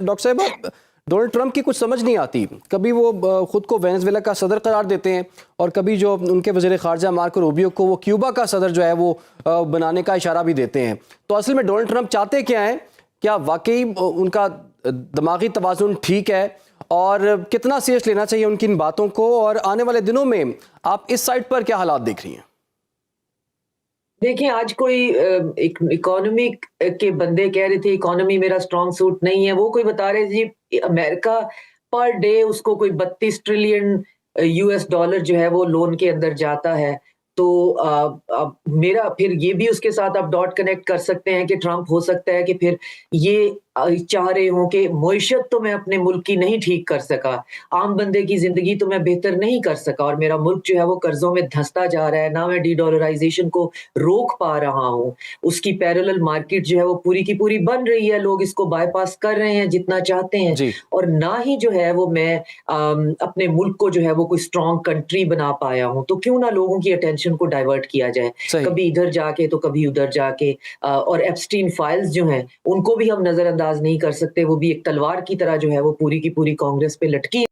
Doctor صاحب Donald Trump کی کچھ سمجھ نہیں آتی، کبھی وہ خود کو وینزویلا کا صدر قرار دیتے ہیں اور کبھی جو ان کے وزیر خارجہ مارکو روبیو کو وہ کیوبا کا صدر جو ہے وہ بنانے کا اشارہ بھی دیتے ہیں. تو اصل میں ڈونلڈ ٹرمپ چاہتے کیا ہیں؟ کیا واقعی ان کا دماغی توازن ٹھیک ہے اور کتنا سیریس لینا چاہیے ان کی ان باتوں کو؟ اور آنے والے دنوں میں آپ اس سائٹ پر کیا حالات دیکھ رہی ہیں؟ دیکھیں آج کوئی اکانومی کے بندے کہہ رہے تھے اکانومی میرا سٹرونگ سوٹ نہیں ہے، وہ کوئی بتا رہے جی امریکہ پر ڈے اس کو کوئی 32 ٹریلین US ڈالر جو ہے وہ لون کے اندر جاتا ہے. تو میرا پھر یہ بھی اس کے ساتھ آپ ڈاٹ کنیکٹ کر سکتے ہیں کہ ٹرمپ ہو سکتا ہے کہ پھر یہ چاہ رہے ہوں کہ معیشت تو میں اپنے ملک کی نہیں ٹھیک کر سکا، عام بندے کی زندگی تو میں بہتر نہیں کر سکا اور میرا ملک جو ہے وہ قرضوں میں دھنستا جا رہا ہے، نہ میں ڈی ڈالرائزیشن کو روک پا رہا ہوں، اس کی پیرلل مارکیٹ جو ہے وہ پوری کی پوری بن رہی ہے، لوگ اس کو بائی پاس کر رہے ہیں جتنا چاہتے ہیں جی اور نہ ہی جو ہے وہ میں اپنے ملک کو جو ہے وہ کوئی سٹرونگ کنٹری بنا پایا ہوں. تو کیوں نہ لوگوں کی اٹینشن کو ڈائیورٹ کیا جائے، صحیح. کبھی ادھر جا کے تو کبھی ادھر جا کے. اور ایپسٹین فائلز جو ہیں ان کو بھی ہم نظر انداز نہیں کر سکتے، وہ بھی ایک تلوار کی طرح جو ہے وہ پوری کی پوری کانگریس پہ لٹکی